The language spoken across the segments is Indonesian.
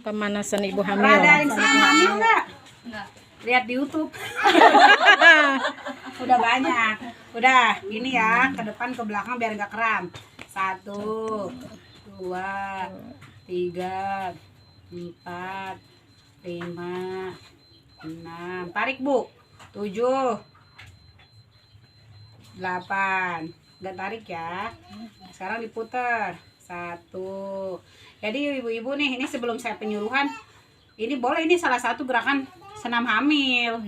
Pemanasan ibu hamil. Ada yang senam hamil nggak? Lihat di YouTube. Udah banyak. Udah, gini ya, ke depan ke belakang biar nggak kram. 1, 2, 3, 4, 5, 6. Tarik, Bu. 7, 8. Nggak tarik ya. Sekarang diputar. 1. Jadi ibu-ibu nih, ini sebelum saya penyuluhan, ini boleh, ini salah satu gerakan senam hamil.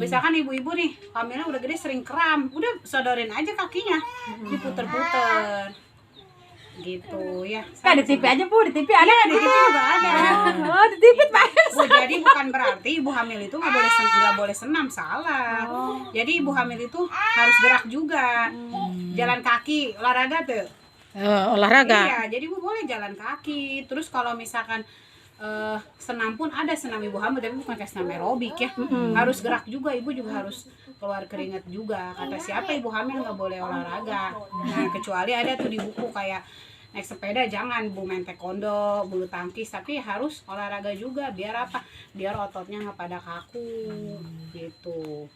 Misalkan ibu-ibu nih hamilnya udah gede sering kram, udah sodorin aja kakinya, diputer-puter gitu ya. Kan di TV aja Bu, di TV ada, Di TV juga ada. Oh, di TV Pak. Bu, jadi bukan berarti ibu hamil itu nggak boleh senam, salah. Jadi ibu hamil itu harus gerak juga, jalan kaki, olahraga tuh. Olahraga. Iya, jadi ibu boleh jalan kaki. Terus kalau misalkan senam pun ada senam ibu hamil, tapi bukan kayak senam aerobik ya. Harus gerak juga, ibu juga harus keluar keringat juga. Kata siapa ibu hamil nggak boleh olahraga. Nah, kecuali ada tuh di buku kayak naik sepeda jangan, Bu, main taekwondo, bulu tangkis, tapi harus olahraga juga. Biar apa? Biar ototnya nggak pada kaku gitu.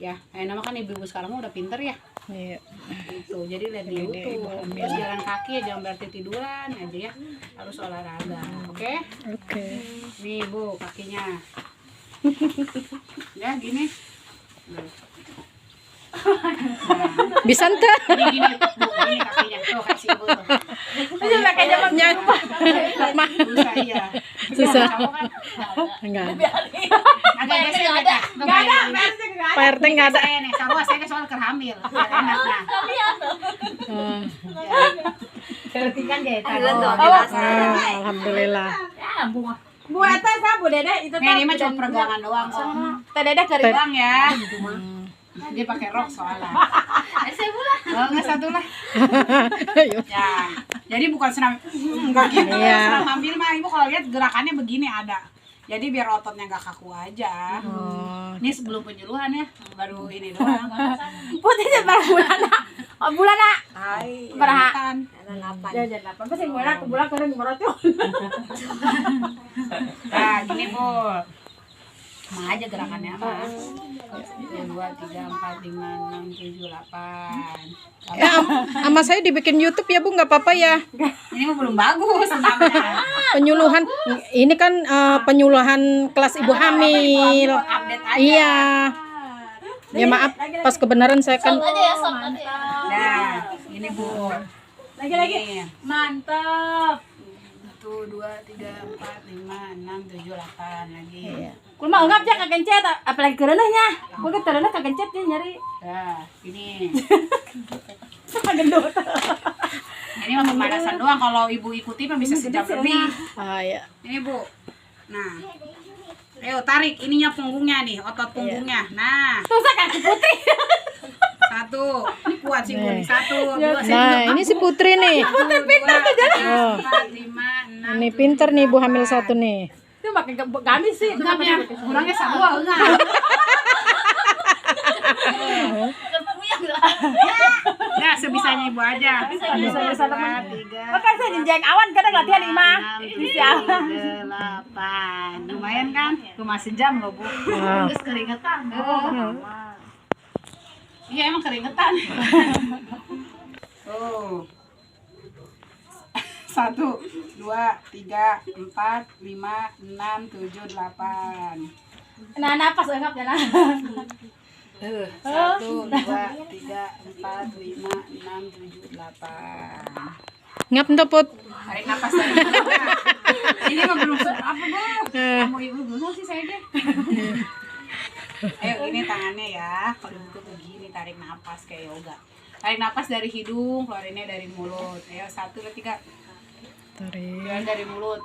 Ya, nama kan ibu-ibu sekarang mah udah pinter ya. Iya. Gitu. Jadi lihat di YouTube. Terus jalan kaki ya, jangan berarti tiduran aja ya. Harus olahraga. Oke? Oke. Nih, Bu, kakinya. Ya, gini. Bisa ente? Gini, Bu, gini kakinya. Tuh, kasih Ibu tuh. Itu pakai jamannya. Susah iya. Susah. Cowok kan Enggak. agak geser ada. Enggak ada, Pak RT enggak ada. Saya nih, saya soal kerhamil. Biar enak nah. Berarti kan jahitan. Alhamdulillah. Bu eta sah Bu Dede itu Ini mah cuma peregangan doang soalnya. Teh Dede kering. Doang ya. Dia pakai rok soalnya. Oh, enggak satu lah. Ya. Jadi bukan senam enggak gitu. Iya. Senam hamil mah ibu kalau lihat gerakannya begini ada. Jadi biar ototnya enggak kaku aja. Ini sebelum penyuluhan ya, baru ini doang. Putihnya barang bulana. Oh, bulana. Baraha. Jajan apa? Pasti bulan keren merocok. Nah, gini Bu. Sama aja gerakannya mah. 1, 2, 3, 4, 5, 6, 7, 8. Ya, sama saya dibikin YouTube ya Bu, nggak apa-apa ya. Ini mah belum bagus senamnya. Penyuluhan ini kan penyuluhan kelas ibu hamil. Update aja. Iya. Ya maaf, pas kebenaran saya kan. Nah, ini Bu. Lagi. Nih. Mantap. 1, 2, 3, 4, 5, 6, 7, 8 lagi. Kun mah enggak aja kagencet, apalagi kerenahnya. Gua ke terenah kagencet dia nyari. Nah, ini. Gendut. Ini mah pemanasan doang. Kalau ibu ikuti mah bisa sejam lebih. Ah ya. Ini Bu. Nah. Ayo tarik ininya punggungnya nih, otot punggungnya. Nah, Susah kan Putri. 1. Ini kuat sih Bu. 1, 2, Nah, ini si Putri nih. Putri pintar tuh jadi. Oh. 4, 5, 6. Ini pinter nih ibu hamil 1 nih. Itu makin gamis sih. Enggak ya, kurangnya 2 enggak. Nah, sebisanya ibu aja. Bisa teman. 3. Makanya saya jenjang awan kadang latihan 5. 8. Lumayan kan? Cuma sejam loh, Bu. Terus keringetan. Iya, emang keringetan. Tuh. 1, 2, 3, 4, 5, 6, 7, 8. Nah, napas enggak ya nah. 1, 2, 3, 4, 5, 6, 7, 8. Ngap ente Put. Tarik napas dari bawah. Ini mah belum apa Bu? Kamu ibu dulu sih saya deh. Ayo ini tangannya ya. Kalau ibu tuh begini tarik napas kayak yoga. Tarik napas dari hidung, keluarinnya dari mulut. Ayo 1, 2, 3. Keluar dari mulut.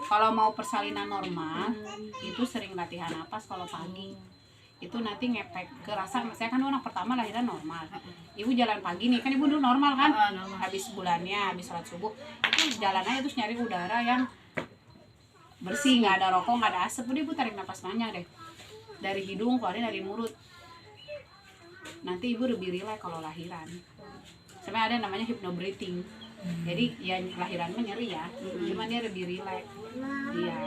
Kalau mau persalinan normal, itu sering latihan napas kalau pagi. Itu nanti ngefek kerasa. Saya kan anak pertama lahiran normal. Ibu jalan pagi nih, kan ibu dulu normal kan? Habis bulannya, habis sholat subuh, itu jalan aja terus nyari udara yang bersih, nggak ada rokok, nggak ada asap. Udah ibu tarik napas panjang deh. Dari hidung, keluarin dari mulut. Nanti ibu lebih rileks kalau lahiran. Sampai ada namanya hypnobreathing. Jadi ya lahiran mah nyeri ya, cuman dia lebih rileks. Iya.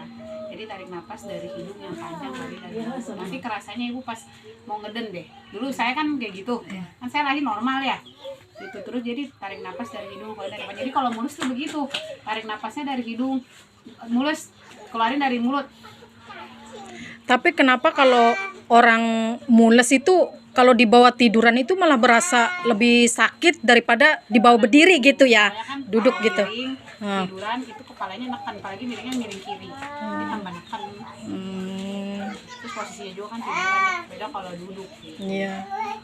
Jadi tarik napas dari hidung yang panjang kali dari mulut. Nanti kerasanya ibu pas mau ngeden deh. Dulu saya kan kayak gitu, kan saya lahir normal ya. Gitu terus jadi tarik napas dari hidung, keluarin dari depan. Jadi kalau mulus tuh begitu, tarik napasnya dari hidung, mulus keluarin dari mulut. Tapi kenapa kalau orang mules itu kalau dibawa tiduran itu malah berasa lebih sakit daripada dibawa berdiri gitu ya, Soalnya kan duduk kalau gitu. miring, tiduran itu kepalanya neken, apalagi miringnya miring kiri, jadi tambah neken. Terus posisinya juga kan tiduran ya, beda kalau duduk gitu. Iya.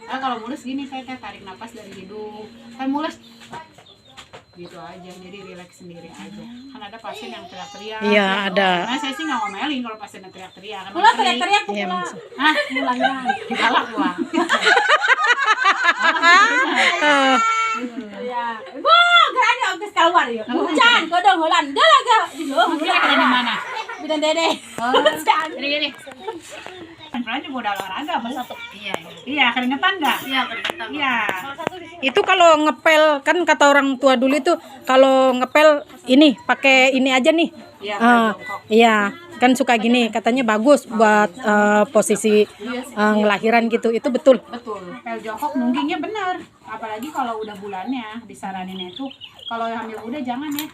Nah, kalau mulus gini saya tarik napas dari hidung, kan mulus gitu aja, jadi rileks sendiri aja. Kan ada pasien yang teriak-teriak. Iya, ada. Nah saya sih nggak ngomelin kalau pasien yang teriak-teriak. Kan Pula sering. teriak-teriak tuh Iya, pula. maksud. Hah? Lahiran. Galak pula. Ya. Ibu, gerani geus keluar yuk. Hujan, godong holan. Dah lah ga. Mungkin ada di mana? Bidan dede. Oh, gini. Kan juga udah olahraga, masa tuh? Iya, keringetan nggak? Iya, keringetan. Iya. Itu kalau ngepel kan kata orang tua dulu itu kalau ngepel ini pakai ini aja nih. Iya, jongkok. Iya, kan suka gini katanya bagus buat posisi ngelahiran gitu. Itu betul. Betul. Pel jongkok nunggingnya benar. Apalagi kalau udah bulannya disaraninnya itu kalau yang hamil muda jangan ya.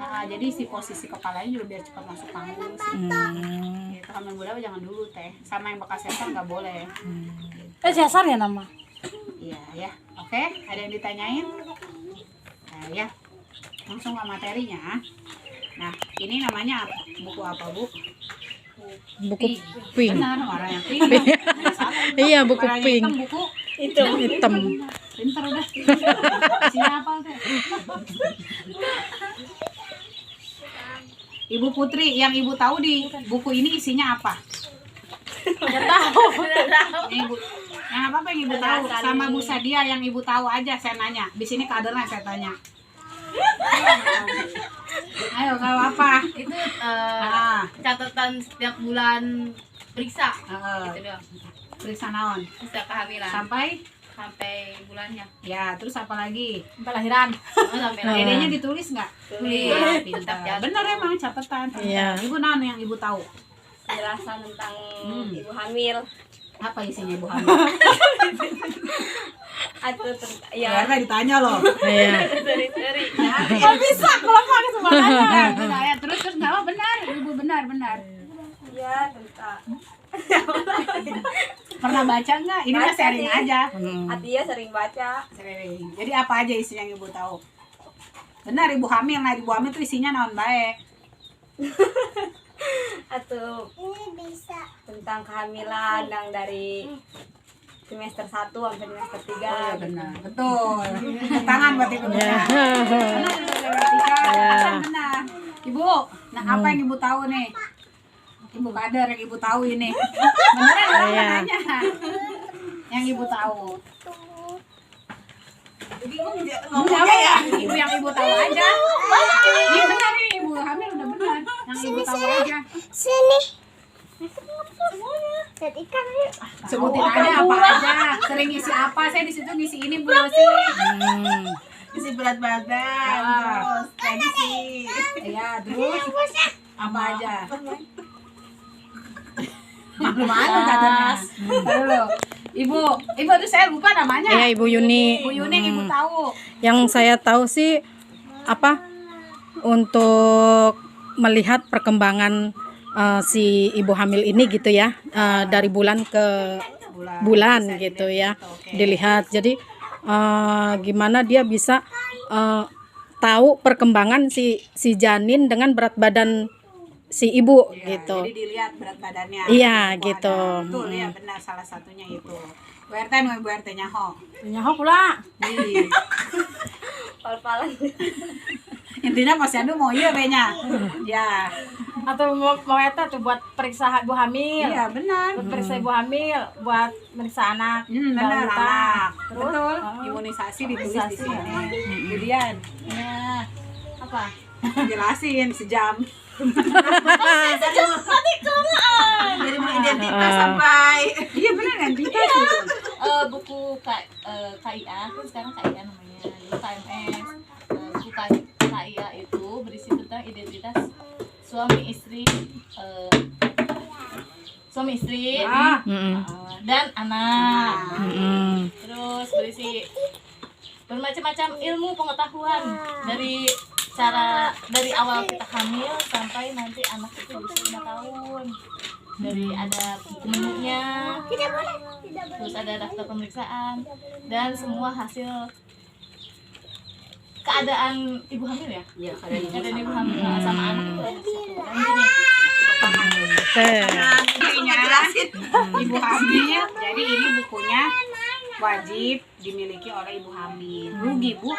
Nah, jadi si posisi kepalanya juga biar cepat masuk panggung sih. Gitu, hamil muda jangan dulu teh. Sama yang bekas sesar nggak boleh. Sesar ya nama. Iya ya. Oke, ada yang ditanyain? Nah, ya. Langsung ke materinya. Nah, ini namanya apa? Buku apa, Bu? Buku pink. Benar, warnanya pink. Nggak salah. Iya, buku Warnanya pink. hitam, buku Hitam. pinter udah. Isinya apa tuh? Ibu Putri, yang Ibu tahu di buku ini isinya apa? Enggak tahu. Yang Ibu, yang apa yang Ibu tahu? Sama Bu Sadia yang Ibu tahu aja saya nanya. Di sini kadernya saya tanya. Ayo, kalau apa? Itu catatan setiap bulan periksa gitu doang. periksa naon Bisa kehamilan sampai bulannya. ya terus apa lagi? Sampai lahiran. Sampai Dedenya ditulis nggak? Tulis. Pintar. Bener emang catatan. Iya. Ibu naon yang Ibu tahu? Penjelasan tentang ibu hamil. Apa isinya Ibu hamil? Atau tentang Karena ditanya loh. Iya. seri-seri. Kok bisa kalau pakai semuanya? Ya, terus nggak apa benar, Ibu benar. Ya, tentang Pernah baca nggak? Ini mah Baca sharing sih. aja. Atia sering baca. Sharing. Jadi apa aja isinya yang Ibu tahu? Benar Ibu hamil. Nah Ibu hamil tuh isinya naon baik. Atau tentang kehamilan yang dari semester 1 sampai semester 3. Oh iya benar. Betul. Tepuk tangan buat Ibu. Iya. Benar. Benar. Ibu, nah apa yang Ibu tahu nih? Ibu kader yang Ibu tahu ini. Beneran orang Iya. nanya. Yang Ibu tahu. Ngomongnya ya. Ibu yang Ibu tahu aja. Iya benar nih Ibu hamil udah benar. Yang Ibu tahu aja. Sebutin aja apa aja. Sering ngisi apa? Saya di situ ngisi ini Bu Yosi. Isi berat badan. Terus Prediksi. iya terus apa aja? Belum ada katanya. Dulu. Ibu itu saya lupa namanya. Iya, Ibu Yuni. Bu Yuni yang Ibu tahu. Yang saya tahu sih apa untuk melihat perkembangan si ibu hamil ini gitu ya, dari bulan ke bulan Bisa gitu dilihat ya, gitu, oke. dilihat. Jadi gimana dia bisa tahu perkembangan si janin dengan berat badan si ibu Iya, gitu. Jadi dilihat berat badannya. Iya, Ibu gitu. ada. Betul ya benar salah satunya itu. Bu RT no Ibu RT nyaho. Nyaho pula. Nih. Pal-palan. Intinya posyandu mau iya benya. Ya. Atau mau eta tuh buat periksa ibu hamil. Iya benar. Buat periksa ibu hamil, buat periksa anak. Benar balita. anak. Terus Betul. Imunisasi ditulis di Imunisasi, sini. Kemudian ya, apa? jelasin sejam. Jadi identitas sampai Iya benar kan kita itu. buku KIA kan sekarang KIA namanya. Dulu KMS. Buku kaya itu berisi tentang identitas suami istri dan anak. Terus berisi bermacam-macam ilmu pengetahuan dari awal kita hamil sampai nanti anak itu usia 5 tahun. Dari ada buku menunya, terus ada daftar pemeriksaan dan semua hasil keadaan ibu hamil ya. Iya, Keadaan ibu hamil sama anak itu ada satu. Intinya ibu hamil, jadi ini bukunya wajib dimiliki oleh ibu hamil. Rugi Bu,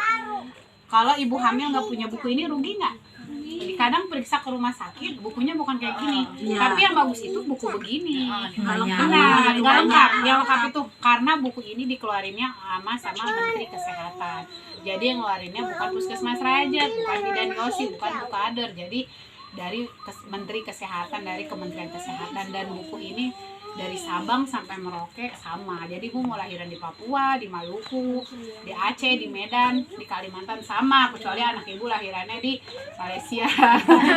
kalau ibu hamil nggak punya buku ini rugi nggak? Jadi kadang periksa ke rumah sakit bukunya bukan kayak gini, tapi yang bagus itu buku begini. Nggak lengkap, yang lengkap itu karena buku ini dikeluarinnya sama Menteri Kesehatan. Jadi yang ngeluarinnya bukan Puskesmas Raja, bukan Bidan Yosi, bukan Bu Kader. Jadi dari Menteri Kesehatan, dari Kementerian Kesehatan, dan buku ini dari Sabang sampai Merauke sama. Jadi Bu mau lahiran di Papua, di Maluku, di Aceh, di Medan, di Kalimantan sama, kecuali anak ibu lahirannya di Malaysia,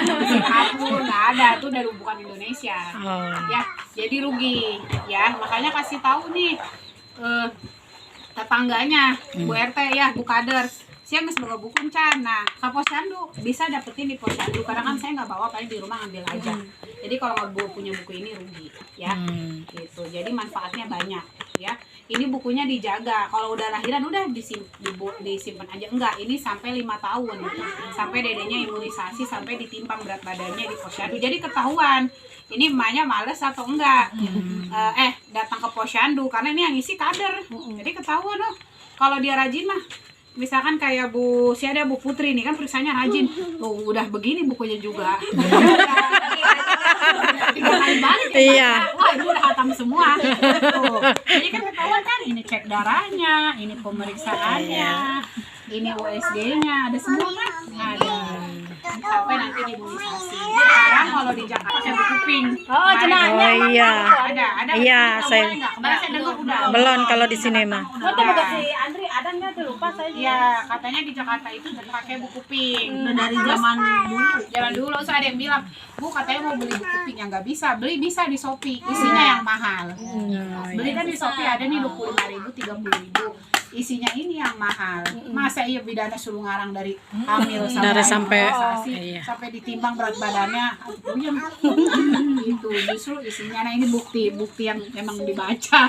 di Singapura, nggak ada, itu dari bukan Indonesia. Ya, jadi rugi ya. Makanya kasih tahu nih tetangganya, Bu RT ya, Bu Kader. Saya nggak sebagai buku can. Nah, ke posyandu bisa dapetin di posyandu. Karena kan saya nggak bawa, paling di rumah ambil aja. Jadi kalau nggak punya buku ini rugi, ya. Gitu. Jadi manfaatnya banyak, ya. Ini bukunya dijaga. Kalau udah lahiran udah disimpan aja. Enggak, ini sampai 5 tahun. Sampai dedenya imunisasi, sampai ditimbang berat badannya di posyandu. Jadi ketahuan ini emaknya males atau enggak. Datang ke posyandu karena ini yang isi kader. Jadi ketahuan loh. Kalau dia rajin mah, misalkan kayak Bu Putri nih kan periksanya rajin, udah begini bukunya juga. 3 kali balik ya, Iya. wah itu udah hatam semua. Tuh. Jadi kan ketahuan kan ini cek darahnya, ini pemeriksaannya, ini USG-nya, ada semua kan? Ada. Sampai nanti diimunisasi. Sekarang kalau di Jakarta saya kuping. Oh, cenahnya. Oh iya. Ada. Iya, Boleh nggak? Kemarin saya dengar udah. Belum kalau di sini mah. Oh, tuh bukan si Andri ada nggak tuh, lupa saya. Iya, katanya di Jakarta itu pakai buku pink. Dari zaman dulu. Jalan dulu, so ada yang bilang, Bu katanya mau beli buku pink yang nggak bisa, beli bisa di Shopee, isinya yang mahal. Beli kan di Shopee ada nih 25.000, 30.000. Isinya ini yang mahal. Masa iya bidana suruh ngarang dari hamil Dari sampai imunisasi, sampai ditimbang berat badannya, puyeng. Itu justru isinya. Nah ini bukti yang memang dibaca.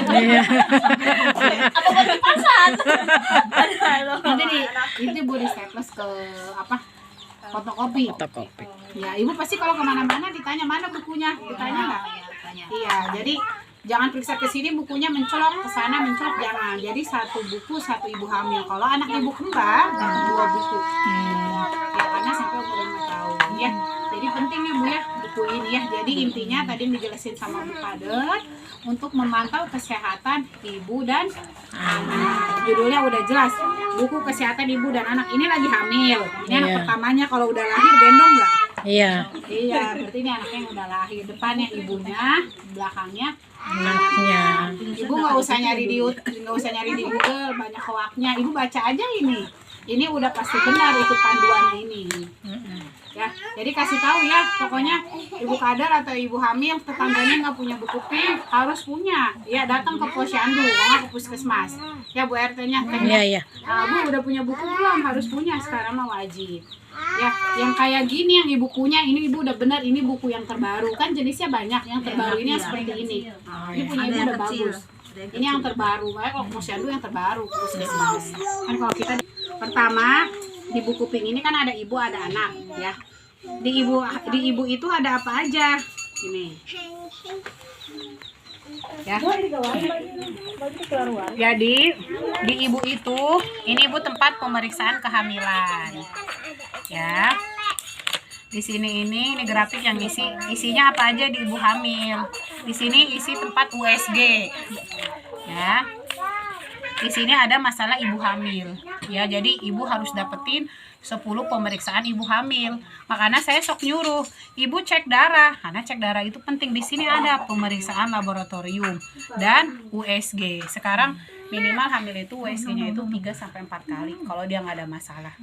Iya. Apa buat dipasang? Nanti itu Bu di staples ke fotokopi. Fotokopi. Ya, ibu pasti kalau kemana-mana ditanya mana bukunya, ditanya nggak? Iya, jadi jangan periksa ke sini bukunya mencolok, ke sana mencolok, jangan. Jadi 1 buku 1 ibu hamil. Kalau anak ibu kembar, 2 buku. Ya, karena sampai umur 5 tahun. Ya, jadi penting ya Bu ya buku ini ya. Jadi intinya tadi dijelasin sama Bu Kader untuk memantau kesehatan ibu dan anak. Judulnya udah jelas, buku kesehatan ibu dan anak. Ini lagi hamil. Ini anak pertamanya, kalau udah lahir gendong nggak? Iya. Iya, berarti ini anaknya yang udah lahir. Depannya ibunya, belakangnya Anaknya. ibu nggak usah nyari di Google, banyak hoaknya. Ibu baca aja ini. Ini udah pasti benar ikut panduannya ini. Ya, jadi kasih tahu ya, pokoknya ibu kader atau ibu hamil tetangganya nggak punya buku pink harus punya. Ya, datang ke posyandu, nggak ke puskesmas. Ya Bu RT-nya. Iya. Bu udah punya buku belum? Harus punya, sekarang mah wajib. Ya, yang kayak gini yang ibu punya, ini ibu udah benar, ini buku yang terbaru. Kan jenisnya banyak, yang terbaru ini yang seperti ini. Ini punya ibu udah bagus. Ini yang terbaru, makanya kalau posyandu yang terbaru, puskesmas. Kan kalau kita pertama di buku pink ini kan ada ibu ada anak ya. Di ibu itu ada apa aja? Ini. Ya. Jadi di ibu itu, ini ibu tempat pemeriksaan kehamilan. Ya. Di sini ini grafik yang isinya apa aja di ibu hamil. Di sini isi tempat USG. Ya. Di sini ada masalah ibu hamil. Ya, jadi ibu harus dapetin 10 pemeriksaan ibu hamil. Makanya saya sok nyuruh ibu cek darah, karena cek darah itu penting. Di sini ada pemeriksaan laboratorium dan USG. Sekarang minimal hamil itu USG-nya itu 3 sampai 4 kali kalau dia nggak ada masalah.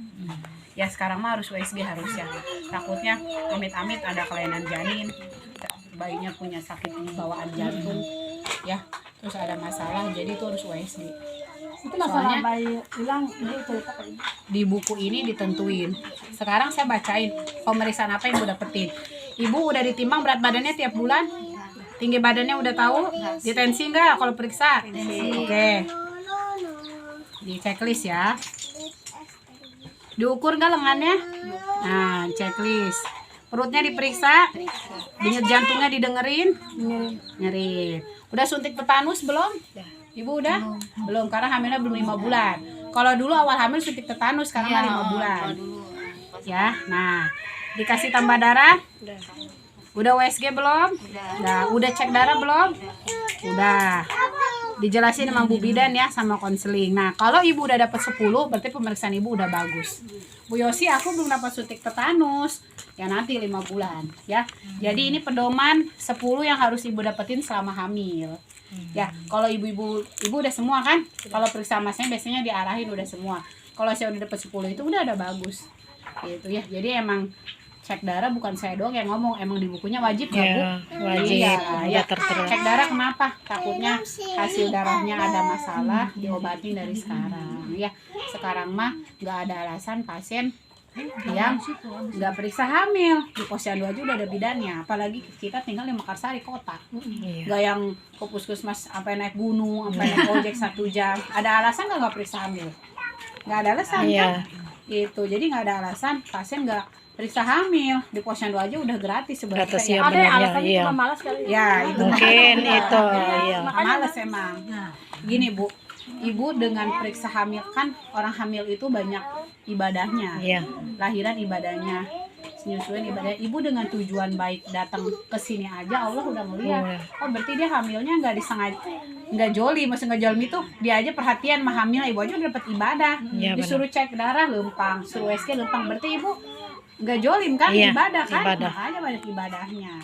Ya sekarang mah harus USG harus ya. Takutnya amit-amit ada kelainan janin, bayinya punya sakit bawaan jantung ya, terus ada masalah, jadi itu harus USG. Itu masalah Soalnya bayi hilang ini cerita kayak gitu. di buku ini ditentuin. Sekarang saya bacain pemeriksaan apa yang Ibu dapetin. Ibu udah ditimbang berat badannya tiap bulan? Tinggi badannya udah tahu? Ditensi nggak kalau periksa? Oke. Di checklist ya. Diukur nggak lengannya? Nah, checklist. Perutnya diperiksa? Denyut jantungnya didengerin? Nyeri. Udah suntik tetanus belum? Ibu udah? Belum, karena hamilnya belum 5 bulan. Kalau dulu awal hamil suntik tetanus, sekarang mah 5 bulan. Ya, nah, dikasih tambah darah? Udah USG belum? Udah cek darah belum? Udah. Dijelasin sama Bu Bidan ya, sama konseling. Nah, kalau Ibu udah dapat 10, berarti pemeriksaan Ibu udah bagus. Bu Yosi, aku belum dapat suntik tetanus. Ya nanti 5 bulan ya. Jadi ini pedoman 10 yang harus Ibu dapetin selama hamil. Ya, kalau ibu udah semua kan? Kalau periksa masnya biasanya diarahin udah semua. Kalau saya udah dapat 10 itu udah ada bagus. Gitu ya. Jadi emang cek darah bukan saya doang yang ngomong, emang di bukunya wajib ya, Bu? Wajib. Iya, ya. Tertera. Cek darah kenapa? Takutnya hasil darahnya ada masalah, diobatin dari sekarang. Ya, sekarang mah nggak ada alasan pasien yang nggak periksa hamil. Di posyandu aja udah ada bidannya, apalagi kita tinggal di Mekarsari kota, nggak yang ke puskesmas sampai naik gunung, sampai naik ojek 1 jam. Ada alasan nggak periksa hamil? Nggak ada alasan kan? Gitu. Jadi nggak ada alasan pasien nggak periksa hamil. Di posyandu aja udah gratis sebenarnya. Gratis ya, Ada benernya, alasannya iya. cuma malas kali. Ya, itu Mungkin itu, iya. males emang. Gini Bu, Ibu dengan periksa hamil kan orang hamil itu banyak ibadahnya. Iya. Lahiran ibadahnya, nyusuin ibadahnya. Ibu dengan tujuan baik datang ke sini aja Allah udah ngeliat. Oh, berarti dia hamilnya nggak disengaja, nggak joli, maksud nggak joli itu dia aja perhatian mah hamil, ibu aja udah dapat ibadah. Iya, Disuruh cek darah lempang, suruh USG lempang, berarti ibu nggak jolim kan? Iya, Ibadah kan? ibadah. Makanya banyak ibadahnya.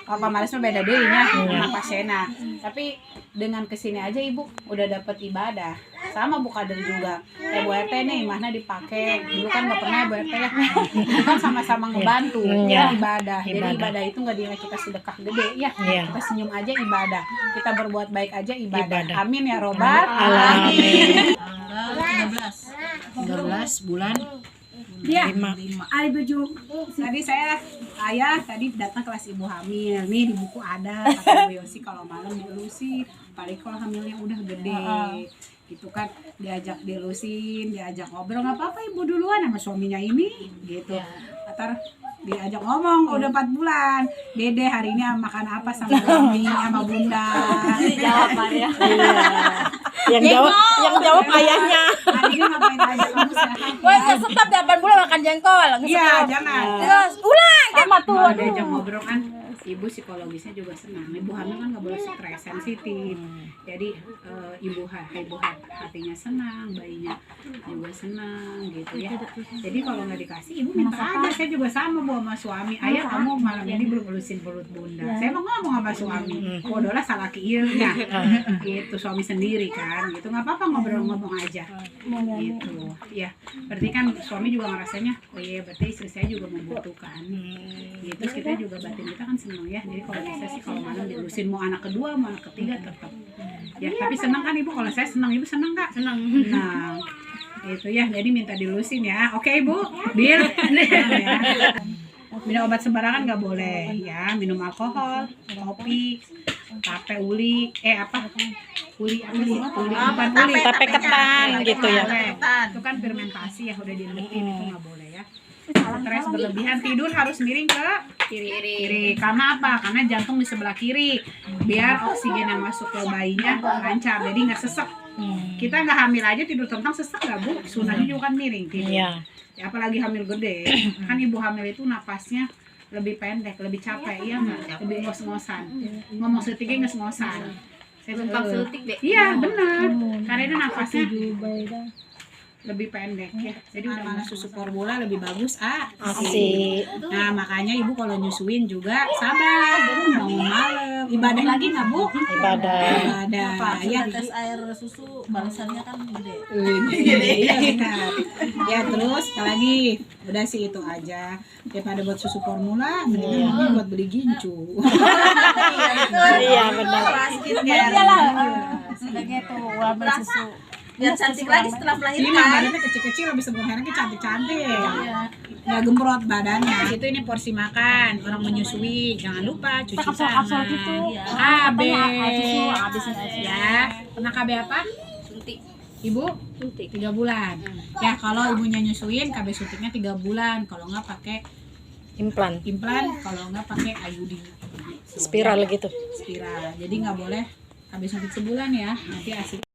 Apa males mah beda deh nya sama pasena. Tapi dengan kesini aja ibu udah dapat ibadah. Sama Bu Kader juga. Bu RT nih mana dipakai. Dulu kan nggak pernah Bu RT ya. Itu kan sama-sama ngebantu. Iya. Ibadah. Jadi Ibadah. ibadah itu nggak dinilai kita sedekah gede ya. Iya. Kita senyum aja ibadah. Kita berbuat baik aja ibadah. Ibadah. Amin ya robbal Alamin. 13 bulan. Iya. 5. Ada baju Tadi ayah tadi datang kelas ibu hamil. Nih di buku ada kata Bu Yosi kalau malam dilusin, apalagi kalau hamilnya udah gede. Gitu kan, diajak dilusin, diajak ngobrol, nggak apa-apa ibu duluan sama suaminya ini gitu. Ntar diajak ngomong udah 4 bulan. Dede hari ini makan apa sama Mami sama Bunda. Jawab Maria. Yang jawab ayahnya. Hari ini ngapain aja kamu sehat? Wah, nggak stop 8 bulan makan jengkol. Nggak Iya, stop. jangan. Terus ulang sama tuh. Kalau diajak ngobrol kan ibu psikologisnya juga senang. Ibu hamil kan nggak boleh stres, sensitif. Jadi ibu hatinya senang, bayinya juga senang gitu ya. Jadi kalau nggak dikasih ibu minta aja. Saya juga sama Bu sama suami. Ayah kamu malam ini belum urusin perut Bunda. Saya mau ngomong sama suami. Bodohlah salah kiilnya. Gitu suami sendiri kan. Gitu nggak apa-apa ngobrol-ngomong aja. Gitu. Ya. Berarti kan suami juga ngerasanya, oh iya berarti istri saya juga membutuhkan. Gitu. Terus kita juga batin kita kan senang ya. Jadi kalau bisa sih kalau malam diurusin mau anak kedua mau anak ketiga tetap. Ya tapi senang kan ibu, kalau saya senang, ibu senang nggak? Senang. Nah, itu ya, jadi minta dilusin ya. Oke ibu, Bil. Ya. Minum obat sembarangan nggak boleh ya. Minum alkohol, kopi, tape uli, uli bukan uli, Tape ketan gitu ya. Itu kan fermentasi ya, udah diingetin itu nggak boleh ya. Stres berlebihan, tidur harus miring ke kiri. Karena apa? Karena jantung di sebelah kiri, biar oksigen yang masuk ke bayinya lancar, jadi nggak sesek. Kita nggak hamil aja tidur tentang sesek nggak Bu? Sunahnya juga kan miring tidur. Iya. Ya, apalagi hamil gede, kan ibu hamil itu napasnya lebih pendek, lebih capek, iya nggak? Lebih ngos-ngosan. Ngomong setiknya ngos-ngosan. Saya Numpang seletik deh. Iya benar. Karena itu napasnya lebih pendek ya. Jadi udah mau susu formula lebih bagus, Asi. Nah, makanya ibu kalau nyusuin juga sabar, bangun malam. Ibadah lagi nggak bu? Ibadah. Ibadah. Ya, tes air susu balasannya kan gede. iya benar. Ya terus apalagi udah sih itu aja. Daripada buat susu formula, mendingan mami buat beli gincu. Iya benar. Sebagai tuh ambil susu. Biar cantik lagi setelah Ini mah badannya kecil-kecil, habis melahirkan cantik-cantik. Nggak gembrot badannya. Itu ini porsi makan. Orang menyusui, jangan lupa cuci tangan. KB. Ya, pernah KB apa? suntik. Ibu? 3 bulan. Ya, kalau ibunya nyusuin, KB suntiknya 3 bulan. Kalau nggak pakai Implan, implan, kalau nggak pakai IUD. spiral gitu. Spiral. Jadi nggak boleh KB suntik sebulan ya. Nanti asik.